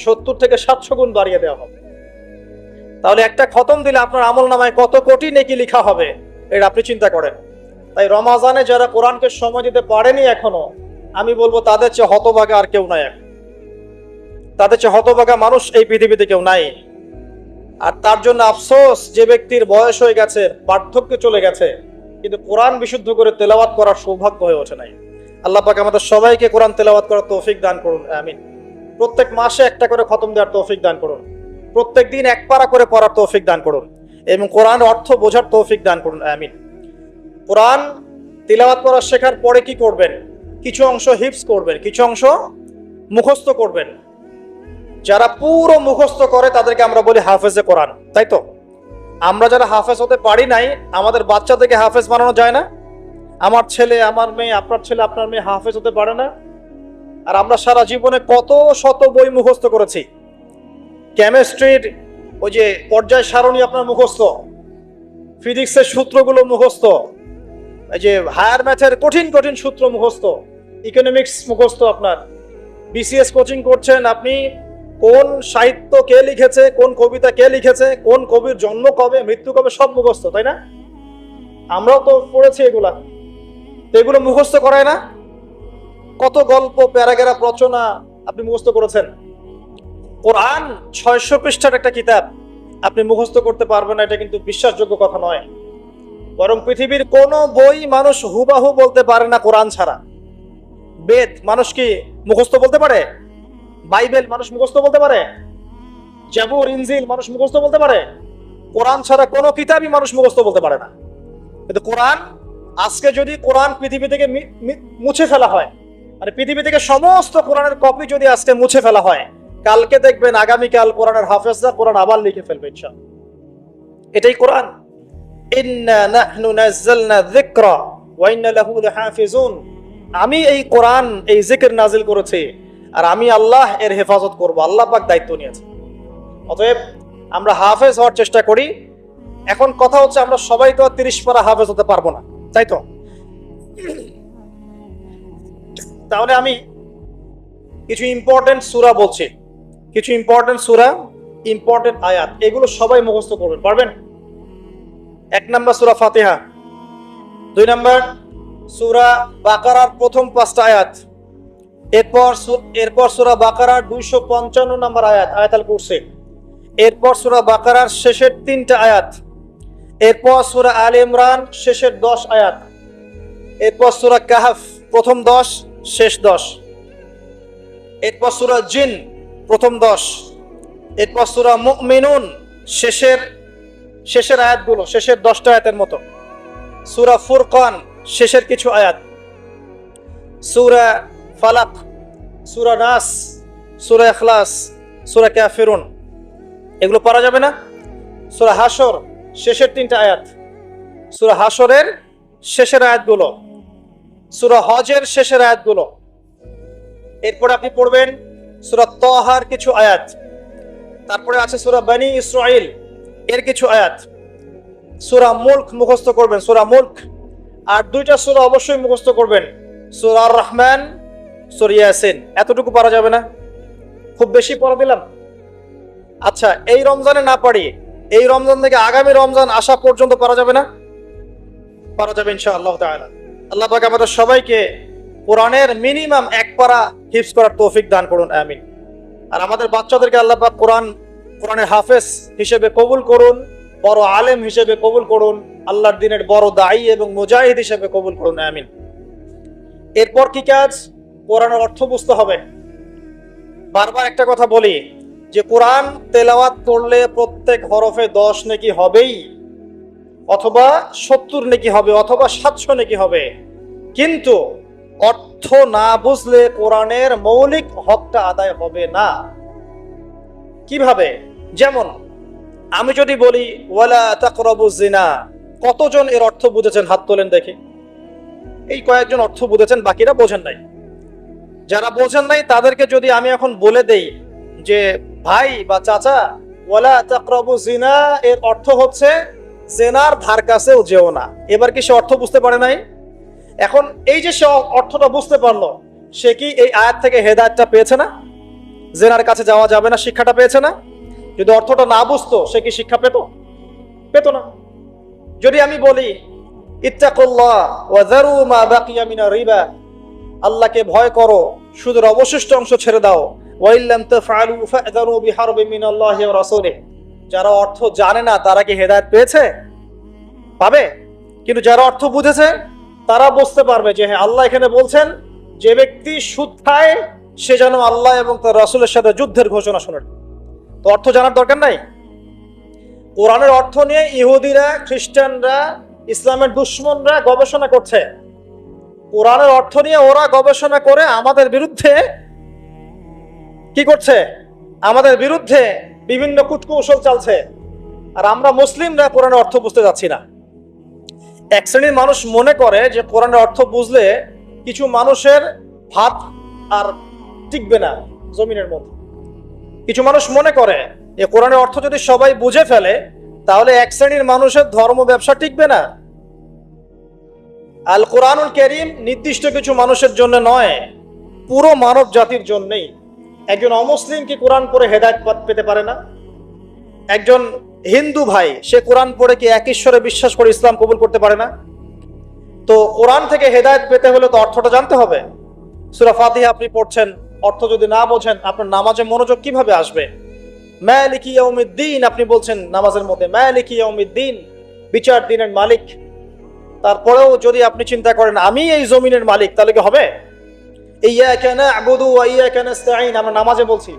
70 থেকে 700 গুণ বাড়িয়ে দেওয়া হবে। তাহলে একটা খতম দিলে আপনার আমল নামায় কত কোটি নেকি লেখা হবে, এটা আপনি চিন্তা করেন। তাই রমাজানে যারা কোরআনকে সময় দিতে পারেনি এখনো, আমি বলবো তাদের চেয়ে হতভাগা আর কেউ নাই। তাদের চেয়ে হতভাগা মানুষ এই পৃথিবীতে কেউ নাই। আর তার জন্য আফসোস, যে ব্যক্তির বয়স হয়ে গেছে, বার্ধক্যে চলে গেছে, কিন্তু কোরআন বিশুদ্ধ করে তেলাওয়াত করার সৌভাগ্য হয়ে ওঠে নাই। আল্লাহ পাক আমাদের সবাইকে কোরআন তেলাওয়াত করার তৌফিক দান করুন, আমিন। প্রত্যেক মাসে একটা করে খতম দেওয়ার তৌফিক দান করুন, প্রত্যেক দিন 1 পারা করে পড়ার তৌফিক দান করুন, এবং কোরআন অর্থ বোঝার তৌফিক দান করুন, আমিন। কোরআন তিলাওয়াত করা শেখার পরে কি করবেন? কিছু অংশ হিফজ করবেন, কিছু অংশ মুখস্থ করবেন। যারা পুরো মুখস্থ করে তাদেরকে আমরা বলি হাফেজে কোরআন, তাই তো? আমরা যারা হাফেজ হতে পারি নাই, আমাদের বাচ্চাদেরকে হাফেজ বানানো যায় না? আমার ছেলে, আমার মেয়ে, আপনার ছেলে, আপনার মেয়ে হাফেজ হতে পারে না? আর আমরা সারা জীবনে কত শত বই মুখস্থ করেছি। কেমিস্ট্রির ওই যে পর্যায় সারণী আপনার মুখস্থ, ফিজিক্সের সূত্রগুলো মুখস্থ, এই যে হায়ার ম্যাথের কঠিন কঠিন সূত্র মুখস্থ, ইকোনমিক্স মুখস্থ। আপনার বিসিএস কোচিং করছেন, আপনি কোন সাহিত্য কে লিখেছে, কোন কবিতা কে লিখেছে, কোন কবির জন্ম কবে, মৃত্যু কবে, সব মুখস্থ, তাই না? আমরাও তো পড়েছি এগুলা। তো এগুলো মুখস্থ করায় না? কত গল্প, প্যারাগ্রাফ রচনা আপনি মুখস্থ করেছেন। কোরআন 600 পৃষ্ঠার একটা কিতাব, আপনি মুখস্থ করতে পারবেন না, এটা কিন্তু বিশ্বাসযোগ্য কথা নয়। বরং পৃথিবীর কোন বই মানুষ হুবাহু বলতে পারে না কোরআন ছাড়া। বেদ মানুষ কি মুখস্থ বলতে পারে? বাইবেল মানুষ মুখস্থ বলতে পারে? জাবুর, ইনজিল মানুষ মুখস্থ বলতে পারে? কোরআন ছাড়া কোনো কিতাবই মানুষ মুখস্থ বলতে পারে না। কিন্তু কোরআন, আজকে যদি কোরআন পৃথিবী থেকে মুছে ফেলা হয়, মানে পৃথিবী থেকে সমস্ত কোরআনের কপি যদি আজকে মুছে ফেলা হয়, কালকে দেখবেন আগামীকাল কোরআনের হাফেজরা কোরআন আবার লিখে ফেলবে ইনশাআল্লাহ। এটাই কোরআন। ইন্না নাহনু নাযালনা যিকরা ওয়া ইন্না লাহু লাহাফিজুন। আমি এই কোরআন, এই জিকির নাজিল করেছি, আর আমি আল্লাহ এর হেফাজত করব। আল্লাহ পাক দায়িত্ব নিয়েছে। অতএব আমরা হাফেজ হওয়ার চেষ্টা করি। এখন কথা হচ্ছে, আমরা সবাই তো 30 পারা হাফেজ হতে পারবো না, তাই তো? তাহলে আমি কিছু ইম্পর্টেন্ট সূরা বলছি, কিছু ইম্পর্টেন্ট সূরা, ইম্পর্টেন্ট আয়াত, এগুলো সবাই মুখস্থ করবেন, পারবেন? 1 নম্বর সূরা ফাতিহা, 2 নম্বর সূরা বাকারার প্রথম 5টা আয়াত, এরপর সূরা বাকারার 255 নম্বর আয়াত, আয়াতুল কুরসি, এরপর সূরা বাকারার শেষের 3টা আয়াত, এরপর সূরা আলে ইমরান শেষের 10 আয়াত, এরপর সূরা কাহফ প্রথম 10 শেষ 10, এরপর সূরা জিন প্রথম 10, এরপর সূরা মুমিনুন শেষের আয়াতগুলো, শেষের 10টা আয়াতের মতো, সূরা ফুরকান শেষের কিছু আয়াত, সূরা ফালাক, সূরা নাস, সূরা ইখলাস, সূরা কাফিরুন, এগুলো পড়া যাবে না? সূরা হাশর শেষের 3টা আয়াত, সূরা হাশরের শেষের আয়াতগুলো, সূরা হজের শেষের আয়াতগুলো। এরপরে আপনি পড়বেন সূরা তাহার কিছু আয়াত, তারপরে আছে সূরা বনী ইসরাইল এর কিছু আয়াত, সূরা মুলক মুখস্থ করবেন, সূরা মুলক। আর 2টা সূরা অবশ্যই মুখস্থ করবেন, সূরা আর রহমান, সূরা ইয়াসিন। এতটুকু পারা যাবে না? খুব বেশি পড়া দিলাম? আচ্ছা, এই রমজানে না পারি, এই রমজান থেকে আগামী রমজান আসা পর্যন্ত পারা যাবে না? পারা যাবে ইনশাআল্লাহ তাআলা। আল্লাহ পাক আমাদের সবাইকে কোরআনের মিনিমাম 1 পারা হিফজ করার তৌফিক দান করুন, আমিন। আর আমাদের বাচ্চাদেরকে আল্লাহ পাক কোরআনের হাফেজ হিসেবে কবুল করুন, বড় আলেম হিসেবে কবুল করুন, আল্লাহর দ্বীনের বড় দায়ী এবং মুজাহিদ হিসেবে কবুল করুন, আমিন। এরপর কি কাজ? কোরআনের অর্থ বুঝতে হবে। বারবার একটা কথা বলি যে কোরআন তেলাওয়াত করলে প্রত্যেক হরফে 10 নেকি হবেই, অথবা 70 নেকি হবে, অথবা 700 নেকি হবে। কিন্তু অর্থ না বুঝলে কোরআনের মৌলিক হকটা আদায় হবে না। কিভাবে? যেমন আমি যদি বলি ওয়ালা তাকরাবু জিনা, কতজন এর অর্থ বুঝেছেন? হাত তোলেন দেখি। এই কয়েকজন অর্থ বুঝেছেন, বাকিরা বোঝেন নাই। যারা বোঝেন নাই তাদেরকে যদি আমি এখন বলে দেই যে ভাই বা চাচা, ওয়ালা তাকরাবু জিনা এর অর্থ হচ্ছে জেনার ধার কাছেও যেও না, এবার কি সে অর্থ বুঝতে পারে নাই? এখন এই যে সে অর্থটা বুঝতে পারলো, সে কি এই আয়াত থেকে হেদায়েতটা পেয়েছে না? জেনার কাছে যাওয়া যাবে না শিক্ষাটা পেয়েছে না? যদি অর্থটা না বুঝতো, সে কি শিক্ষা পেত না? যদি আমি বলি ইত্তাকুল্লাহ ওয়া যারু মা বাকিয়া মিনার রিবা, আল্লাহকে ভয় করো, সুদের অবশিষ্ট অংশ ছেড়ে দাও, ওয়া ইল্লাম তাফআলু ফা'যারু বিহারবিন মিনাল্লাহি ওয়া রাসূলিহি, যারা অর্থ জানে না তারা কি হেদায়েত পেয়েছে? পাবে। কিন্তু যারা অর্থ বুঝেছে তারা বুঝতে পারবে যে হ্যাঁ, আল্লাহ এখানে বলছেন যে ব্যক্তি সুদ খায় সে যেন আল্লাহ এবং তার রাসূলের সাথে যুদ্ধের ঘোষণা শোনে। তো অর্থ জানার দরকার নাই। কোরআনের অর্থ নিয়ে ইহুদিরা, খ্রিস্টানরা, ইসলামের দুশমনরা গবেষণা করছে। কোরআনের অর্থ নিয়ে ওরা গবেষণা করে আমাদের বিরুদ্ধে কি করছে? আমাদের বিরুদ্ধে বিভিন্ন কূটকৌশল চালছে। আর আমরা মুসলিমরা কোরআনের অর্থ বুঝতে যাচ্ছি না। এক শ্রেণীর মানুষ মনে করে যে কোরআনের অর্থ বুঝলে কিছু মানুষের ভাত আর টিকবে না জমিনের মধ্যে। কিছু মানুষ মনে করে যে কোরআনের অর্থ যদি সবাই বুঝে ফেলে তাহলে এক শ্রেণীর মানুষের ধর্ম ব্যবসা টিকবে না। আল কোরআনুল কারীম নির্দিষ্ট কিছু মানুষের জন্য নয়, পুরো মানব জাতির জন্যই। একজন অমুসলিম কি কোরআন পড়ে হেদায়েত পেতে পারে না? একজন হিন্দু ভাই সে কোরআন পড়ে কি এক ঈশ্বরে বিশ্বাস করে ইসলাম কবুল করতে পারে না? তো কোরআন থেকে হেদায়েত পেতে হলে তো অর্থটা জানতে হবে। সূরা ফাতিহা আপনি পড়ছেন, অর্থ যদি না বোঝেন আপনার নামাজে মনোযোগ কিভাবে আসবে? মালিকি ইয়াউমিদ্দিন আপনি বলছেন নামাজের মধ্যে, মালিকি ইয়াউমিদ্দিন, বিচার দিনের মালিক। তারপরেও যদি আপনি চিন্তা করেন আমি এই জমিনের মালিক, তাহলে কি হবে? ইয়াকা না'বুদু ওয়া ইয়াকা নাস্তাঈন, আমরা নামাজে বলছি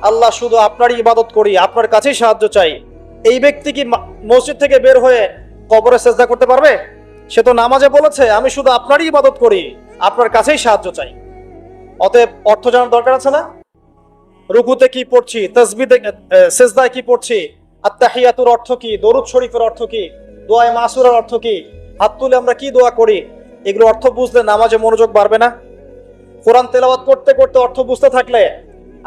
আল্লাহ শুধু আপনারই ইবাদত করি, আপনার কাছেই সাহায্য চাই। এই ব্যক্তি কি মসজিদ থেকে বের হয়ে কবরে সেজদা করতে পারবে? সে তো নামাজে বলেছে আমি শুধু আপনারই ইবাদত করি, আপনার কাছেই সাহায্য চাই। অতএব অর্থ জানার দরকার আছে না? রুকুতে কি পড়ছি, তাসবিহে সেজদায় কি পড়ছি, আত্তাহিয়াতুর অর্থ কি, দরুদ শরীফের অর্থ কি, দোয়ায়ে মাসুরার অর্থ কি, হাত তুলে আমরা কি দোয়া করি, এগুলো অর্থ বুঝলে নামাজে মনোযোগ বাড়বে না? কোরআন তেলাওয়াত করতে করতে অর্থ বুঝতে থাকলে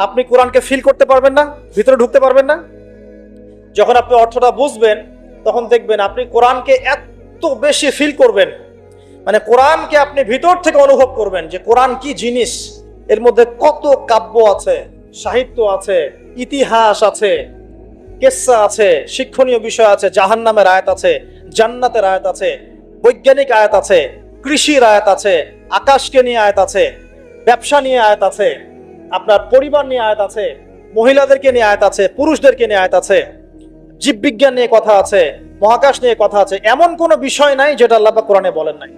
আপনি কোরআনকে ফিল করতে পারবেন না, ভিতরে ঢুকতে পারবেন না। যখন আপনি অর্থটা বুঝবেন তখন দেখবেন আপনি কোরআনকে এত বেশি ফিল করবেন, মানে কোরআনকে আপনি ভিতর থেকে অনুভব করবেন যে কোরআন কি জিনিস, এর মধ্যে কত কাব্য আছে, সাহিত্য আছে, ইতিহাস আছে, কিসসা আছে, শিক্ষণীয় বিষয় আছে, জাহান্নামের আয়াত আছে, জান্নাতের আয়াত আছে, বৈজ্ঞানিক আয়াত আছে, কৃষির আয়াত আছে, আকাশকে নিয়ে আয়াত আছে, ব্যবসা নিয়ে আয়াত আছে, আপনার পরিবার নিয়ে আয়াত আছে, মহিলাদেরকে নিয়ে আয়াত আছে, পুরুষদেরকে নিয়ে আয়াত আছে, জীববিজ্ঞান নিয়ে কথা আছে, মহাকাশ নিয়ে কথা আছে। এমন কোনো বিষয় নাই যেটা আল্লাহ পাক কোরআনে বলেন নাই।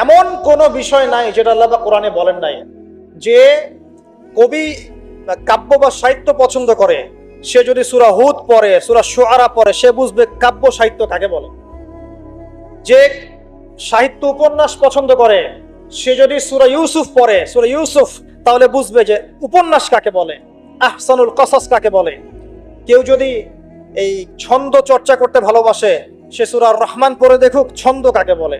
এমন কোনো বিষয় নাই যেটা আল্লাহ পাক কোরআনে বলেন নাই। যে কবি কাব্য বা সাহিত্য পছন্দ করে, সে যদি সূরা হুদ পড়ে, সূরা শুআরা পড়ে, সে বুঝবে কাব্য সাহিত্য কাকে বলে। যে সাহিত্য উপন্যাস পছন্দ করে, সে যদি সূরা ইউসুফ পড়ে, সূরা ইউসুফ, তাহলে বুঝবে যে উপন্যাস কাকে বলে, আহসানুল কসাস কাকে বলে। কেউ যদি এই ছন্দ চর্চা করতে ভালোবাসে, সে সূরা রহমান পড়ে দেখুক ছন্দ কাকে বলে।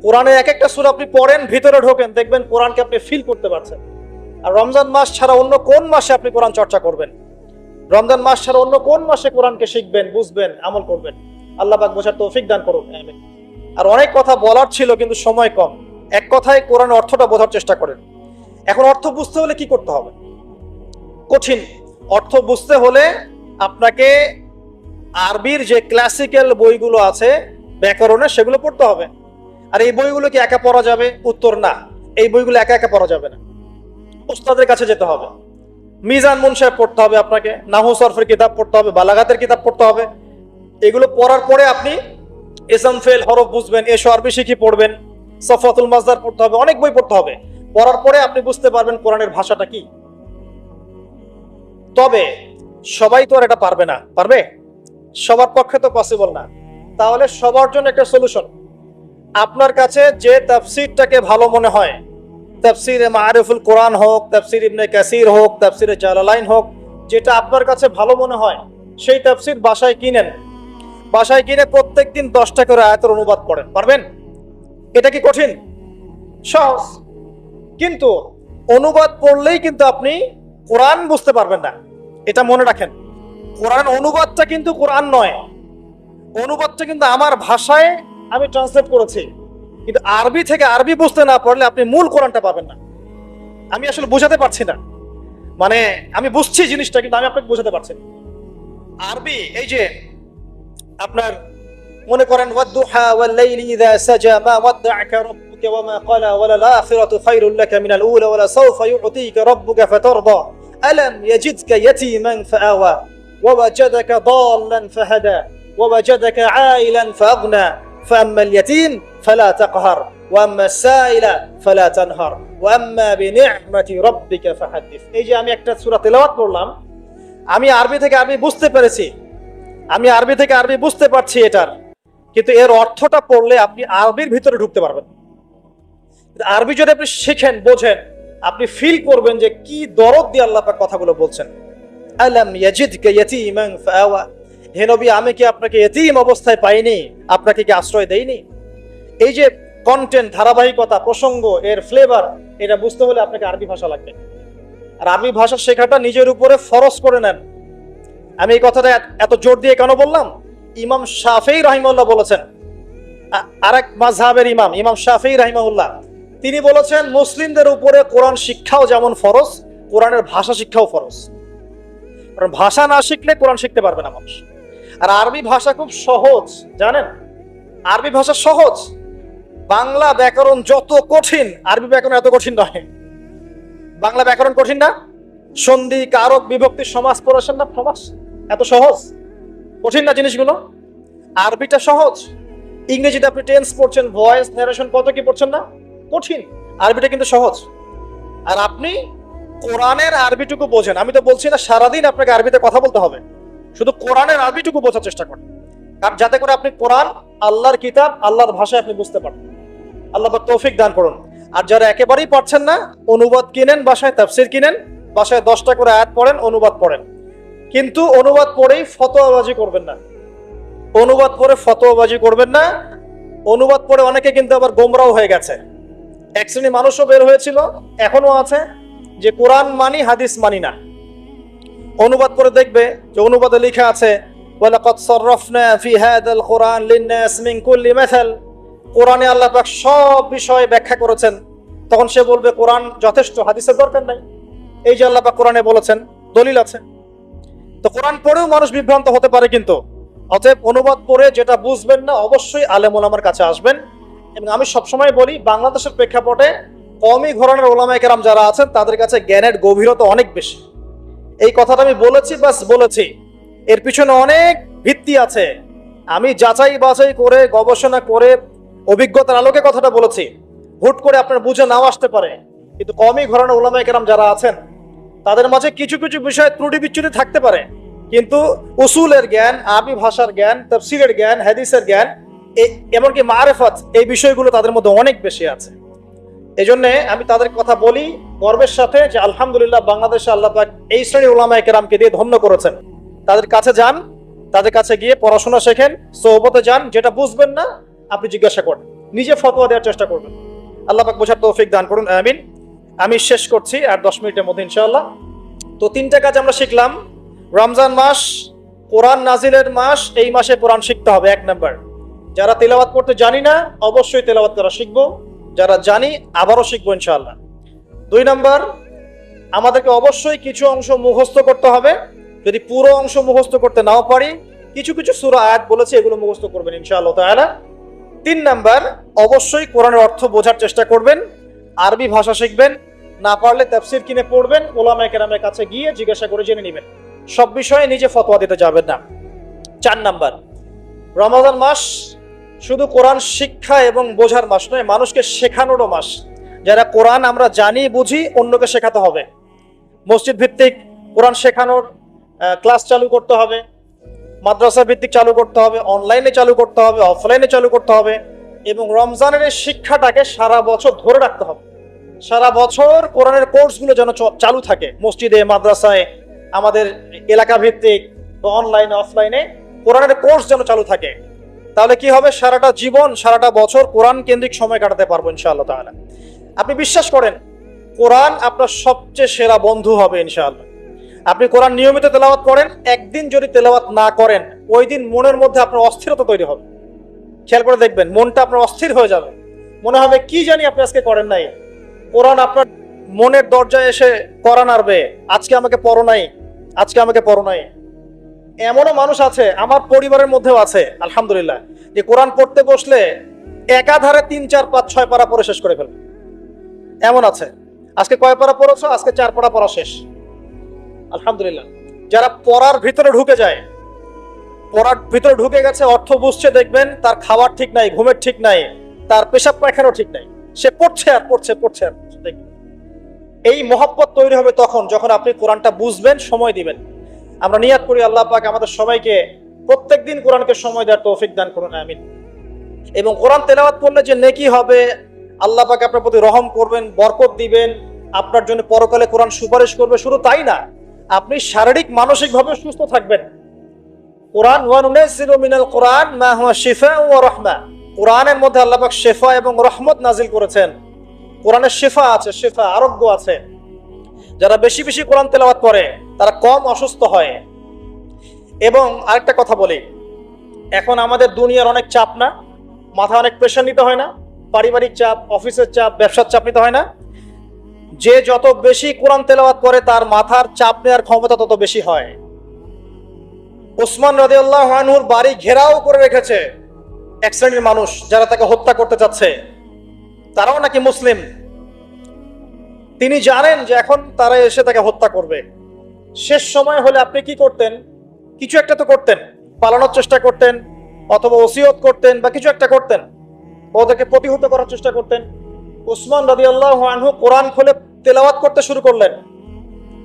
কোরআনে এক একটা সূরা আপনি পড়েন, ভিতরে ঢোকেন, দেখবেন কোরআনকে আপনি ফিল করতে পারছেন। আর রমজান মাস ছাড়া অন্য কোন মাসে আপনি কোরআন চর্চা করবেন? রমজান মাস ছাড়া অন্য কোন মাসে কোরআনকে শিখবেন, বুঝবেন, আমল করবেন? আল্লাহ পাক বোঝার তৌফিক দান করুন, আমিন। আর অনেক কথা বলার ছিল, কিন্তু সময় কম। এক কথায় কোরআনের অর্থটা বোঝার চেষ্টা করেন। এখন অর্থ বুঝতে হলে কি করতে হবে? কঠিন। অর্থ বুঝতে হলে আপনাকে আরবির যে ক্লাসিক্যাল বইগুলো আছে ব্যাকরণের, সেগুলো পড়তে হবে। আর এই বইগুলো কি একা পড়া যাবে? উত্তর না, এই বইগুলো একা একা পড়া যাবে না, উস্তাদের কাছে যেতে হবে। মিজান মুনসাফ পড়তে হবে আপনাকে, নাহু সরফের কিতাব পড়তে হবে, বালাগাতের কিতাব পড়তে হবে। এগুলো পড়ার পরে আপনি ইসম ফেল হরফ বুঝবেন, এসো আরবি শিখি পড়বেন, সফাতুল মাজদার পড়তে হবে, অনেক বই পড়তে হবে। পড়ার পরে আপনি বুঝতে পারবেন কোরআনের ভাষাটা কি। তবে সবাই তো আর এটা পারবে না, পারবে? সবার পক্ষে তো পসিবল না। তাহলে সবার জন্য একটা সলিউশন, আপনার কাছে যে তাফসীরটাকে ভালো মনে হয়, তাফসীরে মারিফুল কোরআন হোক, তাফসীর ইবনে কাসির হোক, তাফসীরে জালালাইন হোক, যেটা আপনার কাছে ভালো মনে হয় সেই তাফসীর বাসায় কিনেন। বাসায় কিনে প্রত্যেকদিন 10টা করে আয়াতের অনুবাদ পড়েন। পারবেন? এটা কি কঠিন? সহজ। কিন্তু অনুবাদ পড়লেই কিন্তু আপনি কোরআন বুঝতে পারবেন না, এটা মনে রাখেন। কোরআন অনুবাদটা কিন্তু কোরআন নয়, অনুবাদটা কিন্তু আমার ভাষায় আমি ট্রান্সলেট করেছি। কিন্তু আরবি থেকে আরবি বুঝতে না পারলে আপনি মূল কোরআনটা পাবেন না। আমি আসলে বোঝাতে পারছি না, মানে আমি বুঝছি জিনিসটা, কিন্তু আমি আপনাকে বোঝাতে পারছি না। আরবি এই যে আপনার মনে করেন ওয়াদ-দুহা ওয়াল-লাইলি ইযা সাজা মা ওয়াদ্দা'আকা রাব্বুকা ওয়া মা ক্বালা ওয়ালাল আখিরাতু খায়রুল লাকা মিনাল উলা ওয়ালা সাওফা ইউ'তিকা রাব্বুকা ফাতারদা আলাম ইয়াজিদকা ইয়াতীমান ফাআওয়া ওয়া ওয়াজাদাকা দাল্লান ফাহাদা ওয়া ওয়াজাদাকা আইলান ফাআগনা ফাআম্মাল ইয়াতীম ফালা তাকহার ওয়া আম্মাস সাইলা ফালা তানহার ওয়া আম্মা বিনি'মাতি রাব্বিকা ফাহাদ্দিস। এই যে আমি একটা সূরা তেলাওয়াত করলাম, আমি আরবি থেকে আরবি বুঝতে পেরেছি, আমি আরবি থেকে আরবি বুঝতে পারছি এটার, কিন্তু এর অর্থটা পড়লে আপনি আরবির ভিতরে ঢুকতে পারবেন। আরবি যদি আপনি শিখেন, বোঝেন, আপনি ফিল করবেন যে কি দরদ দিয়ে আল্লাহ পাক কথাগুলো বলছেন। আলাম ইয়াজিদকা ইয়াতীমান ফাআওয়া, হে নবী, আমি কি আপনাকে ইতিম অবস্থায় পাইনি, আপনাকে কি আশ্রয় দেইনি? এই যে কন্টেন্ট, ধারাবাহিকতা, প্রসঙ্গ, এর ফ্লেভার, এটা বুঝতে হলে আপনাকে আরবি ভাষা লাগবে। আর আরবি ভাষা শেখাটা নিজের উপরে ফরজ করে নেন। আমি এই কথাটা এত জোর দিয়ে কেন বললাম? ইমাম শাফিঈ রাহিমাহুল্লাহ বলেছেন, আরেক মাযহাবের ইমাম শাফিঈ রাহিমাহুল্লাহ, তিনি বলেছেন মুসলিমদের উপরে কোরআন শিক্ষাও যেমন ফরজ, কোরআনের ভাষা শিক্ষাও ফরজ। কারণ ভাষা না শিখলে কোরআন শিখতে পারবে না মানুষ। আর আরবি ভাষা খুব সহজ, জানেন? আরবি ভাষা সহজ। বাংলা ব্যাকরণ যত কঠিন, আরবি ব্যাকরণ এত কঠিন নয়। বাংলা ব্যাকরণ কঠিন না? সন্ধি, কারক, বিভক্তি, সমাস, পড়াশোনা না, সমাস এত সহজ? কঠিন না জিনিসগুলো? আরবিটা সহজ। ইংরেজিতে আপনি টেন্স পড়ছেন, ভয়েস, ন্যারেশন, কত কি পড়ছেন না? কঠিন। আরবিটা কিন্তু সহজ। আর আপনি কোরআনের আরবিটুকু বোঝেন। আমি তো বলছি না সারাদিন আপনাকে আরবিতে কথা বলতে হবে, শুধু কোরআনের আরবিটুকু বোঝার চেষ্টা করেন, আর যাতে করে আপনি কোরআন, আল্লাহর কিতাব, আল্লাহর ভাষায় আপনি বুঝতে পারেন। আল্লাহ পাক তৌফিক দান করুন। আর যারা একেবারেই পারছেন না, অনুবাদ কিনেন, বাসায় তাফসীর কিনেন, বাসায় 10টা করে আয়াত পড়েন, অনুবাদ পড়েন। কিন্তু অনুবাদ পড়েই ফতোয়াবাজি করবেন না, অনুবাদ পড়ে ফতোয়াবাজি করবেন না। অনুবাদ পড়ে অনেকে কিন্তু আবার গোমরাও হয়ে গেছে। এক শ্রেণী মানুষও বের হয়েছিল, এখনো আছে, যে কোরআন মানি, হাদিস মানি না। অনুবাদ পড়ে দেখবে যে অনুবাদে লেখা আছে ওয়ালাকাদ সাররাফনা ফি হাযাল কুরআন লিন-নাস মিন কুল্লি মাসাল, কোরআনে আল্লাহ পাক সব বিষয় ব্যাখ্যা করেছেন। তখন সে বলবে কোরআন যথেষ্ট, হাদিসের দরকার নাই। এই যে আল্লাহ পাক কোরআনে বলেছেন, দলিল আছে। তো কোরআন পড়েও মানুষ বিভ্রান্ত হতে পারে। কিন্তু অতএব অনুবাদ পড়ে যেটা বুঝবেন না, অবশ্যই আলেম ওলামার কাছে আসবেন। এবং আমি সবসময় বলি, বাংলাদেশের প্রেক্ষাপটে কওমি ঘরানার ওলামায়ে কেরাম যারা আছেন, তাদের কাছে জ্ঞানের গভীরতা অনেক বেশি। এই কথাটা আমি বলেছি, বাস বলেছি, এর পিছনে অনেক ভিত্তি আছে। আমি যাচাই বাছাই করে, গবেষণা করে, অভিজ্ঞতার আলোকে কথাটা বলেছি। হুট করে আপনার বুঝে নাও আসতে পারে, কিন্তু কওমি ঘরানার ওলামায়ে কেরাম যারা আছেন, তাদের মাঝে কিছু কিছু বিষয়ে ত্রুটি বিচ্যুতি থাকতে পারে, কিন্তু উসুলের জ্ঞান, আরবি ভাষার জ্ঞান, তাফসীরের জ্ঞান, হাদিসের জ্ঞান, এমনকি মারিফাত, এই বিষয়গুলো তাদের মধ্যে অনেক বেশি আছে। এই জন্য আমি তাদের কথা বলি গর্বের সাথে যে আলহামদুলিল্লাহ বাংলাদেশে আল্লাহ পাক এই শ্রেণীর উলামায়ে কেরামকে দিয়ে ধন্য করেছেন। তাদের কাছে যান, তাদের কাছে গিয়ে পড়াশোনা শেখেন, সোহবতে যান, যেটা বুঝবেন না আপনি জিজ্ঞাসা করেন, নিজে ফতোয়া দেওয়ার চেষ্টা করবেন। আল্লাহ পাক বোঝার তৌফিক দান করুন, আমিন। আমি শেষ করছি আর 10 মিনিটের মধ্যে ইনশাআল্লাহ। তো 3টা কাজ আমরা শিখলাম। রমজান মাস কোরআন নাজিলের মাস, এই মাসে কোরআন শিখতে হবে 1 নাম্বার। যারা তেলাওয়াত করতে জানি না অবশ্যই তেলাওয়াত করা শিখবো, যারা জানি আবারও শিখবো ইনশাআল্লাহ। 2 নাম্বার, আমাদেরকে অবশ্যই কিছু অংশ মুখস্থ করতে হবে। যদি পুরো অংশ মুখস্থ করতে নাও পারি, কিছু কিছু সূরা আয়াত বলেছে এগুলো মুখস্থ করবেন ইনশাআল্লাহ তাআলা। 3 নাম্বার, অবশ্যই কোরআনের অর্থ বোঝার চেষ্টা করবেন, আরবি ভাষা শিখবেন, না পারলে তাফসীর কিনে পড়বেন, উলামায়ে কেরামের কাছে গিয়ে জিজ্ঞাসা করে জেনে নেবেন, সব বিষয়ে নিজে ফতোয়া দিতে যাবেন না। 4 নাম্বার, রমজান মাস শুধু কোরআন শিক্ষা এবং বোঝার মাস নয়, মানুষকে শেখানোরও মাস। যারা কোরআন আমরা জানি বুঝি, অন্যকে শেখাতে হবে। মসজিদ ভিত্তিক কোরআন শেখানোর ক্লাস চালু করতে হবে, মাদ্রাসা ভিত্তিক চালু করতে হবে, অনলাইনে চালু করতে হবে, অফলাইনে চালু করতে হবে, এবং রমজানের এই শিক্ষাটাকে সারা বছর ধরে রাখতে হবে। সারা বছর কোরআনের কোর্সগুলো যেন চালু থাকে, মসজিদে, মাদ্রাসায়, আমাদের এলাকা ভিত্তিক বা অনলাইনে অফলাইনে কোরআনের কোর্স যেন চালু থাকে। তাহলে কি হবে, সারাটা জীবন, সারাটা বছর কোরআন কেন্দ্রিক সময় কাটাতে পারবো ইনশাআল্লাহ তাআলা। আপনি বিশ্বাস করেন কোরআন আপনার সবচেয়ে সেরা বন্ধু হবে ইনশাআল্লাহ। আপনি কোরআন নিয়মিত তেলাওয়াত করেন, একদিন যদি তেলাওয়াত না করেন, ওই দিন মনের মধ্যে আপনার অস্থিরতা তৈরি হবে। খেয়াল করে দেখবেন, মনটা আপনার অস্থির হয়ে যাবে, মনে হবে কি জানি আপনি আজকে করেন নাই। কোরআন আপনার মনের দরজায় এসে করা নাড়বে, আজকে আমাকে পড়ো নাই, আজকে আমাকে পড়ো নাই। এমনও মানুষ আছে, আমার পরিবারের মধ্যেও আছে আলহামদুলিল্লাহ, যে কোরআন পড়তে বসলে একাধারে 3, 4, 5, 6 পারা পড়ে শেষ করে ফেলবে। এমন আছে, আজকে কয় পারা পড়েছো, আজকে 4 পারা পড়া শেষ, আলহামদুলিল্লাহ। যারা পড়ার ভিতরে ঢুকে যায়, পড়ার ভিতরে ঢুকে গেছে, অর্থ বুঝছে, দেখবেন তার খাবার ঠিক নাই, ঘুমের ঠিক নাই, তার পেশাব পায়খানাও ঠিক নাই, সে পড়ছে আর পড়ছে, পড়ছে আর পড়ছে। এই মহব্বত তৈরি হবে তখন যখন আপনি কোরআনটা বুঝবেন, সময় দিবেন। আমরা নিয়াত করি আল্লাহ পাক আমাদের সবাইকে প্রত্যেকদিন কোরআনকে সময় দেওয়ার তৌফিক দান করুন, আমিন। এবং কোরআন তেলাওয়াত করলে যে নেকি হবে, আল্লাহ পাক আপনার প্রতি রহম করবেন, বরকত দিবেন, আপনার জন্য পরকালে কোরআন সুপারিশ করবে। শুধু তাই না, আপনি শারীরিক মানসিকভাবে সুস্থ থাকবেন। কোরআন ওয়া নুনাজ্জিলু মিনাল কোরআন মা হুয়া শিফাউ ওয়া রাহমা, কোরআনের মধ্যে আল্লাহ পাক শিফা এবং রহমত নাজিল করেছেন। কোরআনের শিফা আছে, শিফা আরোগ্য আছে। যারা বেশি বেশি কোরআন তেলাওয়াত করে তারা কম অসুস্থ হয়। এবং আরেকটা কথা বলি, এখন আমাদের দুনিয়ার অনেক চাপ না, মাথা অনেক প্রেশার নিতে হয় না, পারিবারিক চাপ, অফিসের চাপ, ব্যবসার চাপ নিতে হয় না। যে যত বেশি কোরআন তেলাওয়াত করে তার মাথার চাপ নেওয়ার ক্ষমতা তত বেশি হয়। ওসমান রাদিয়াল্লাহু আনহুর বাড়ি ঘেরাও করে রেখেছে এক শ্রেণীর মানুষ, যারা তাকে হত্যা করতে চাচ্ছে, তারাও নাকি মুসলিম। তিনি জানেন যে এখন তারা এসে তাকে হত্যা করবে। শেষ সময় হলে আপনি কি করতেন? কিছু একটা তো করতেন, পালানোর চেষ্টা করতেন, অথবা ওসিয়ত করতেন, বা কিছু একটা করতেন, ওদেরকে প্রতিহত করার চেষ্টা করতেন। ওসমান রাদিয়াল্লাহু আনহু কোরআন খুলে তেলাওয়াত করতে শুরু করলেন।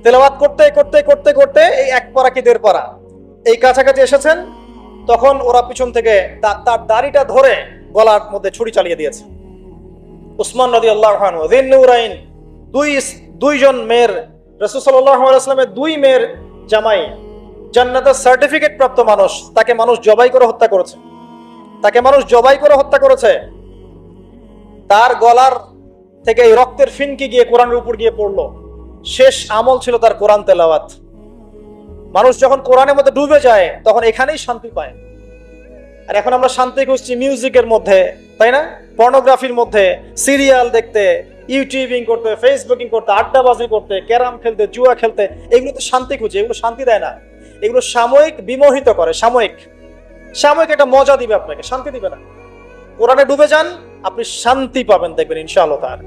তেলাওয়াত করতে করতে করতে করতে এই 1 পারা কি 1.5 পারা এই কাছাকাছি এসেছেন, তখন ওরা পিছন থেকে তার দাড়িটা ধরে গলার মধ্যে ছুরি চালিয়ে দিয়েছে। উসমান রাদিয়াল্লাহু আনহু যিন্নুরাইন, দুইজন মেয়ের, রাসূল সাল্লাল্লাহু আলাইহি ওয়াসাল্লামের 2 মেয়ের জামাই, জান্নাতের সার্টিফিকেট প্রাপ্ত মানুষ, তাকে মানুষ জবাই করে হত্যা করেছে, তাকে মানুষ জবাই করে হত্যা করেছে। তার গলার থেকে এই রক্তের ফিনকি গিয়ে কোরআনের উপর গিয়ে পড়লো। শেষ আমল ছিল তার কোরআন তেলাওয়াত। মানুষ যখন কোরআনের মধ্যে ডুবে যায় তখন এখানেই শান্তি পায়। আর এখন আমরা শান্তি খুঁজছি মিউজিকের মধ্যে, তাই না? পর্নোগ্রাফির মধ্যে, সিরিয়াল দেখতে, ইউটিউবিং করতে, ফেসবুকিং করতে, আড্ডাবাজি করতে, ক্যারাম খেলতে, জুয়া খেলতে, এগুলোতে শান্তি খুঁজে। এগুলো শান্তি দেয় না, এগুলো সাময়িক বিমোহিত করে, সাময়িক একটা মজা দিবে আপনাকে, শান্তি দিবে না। কোরআনে ডুবে যান, আপনি শান্তি পাবেন, দেখবেন ইনশাআল্লাহ তাআলা।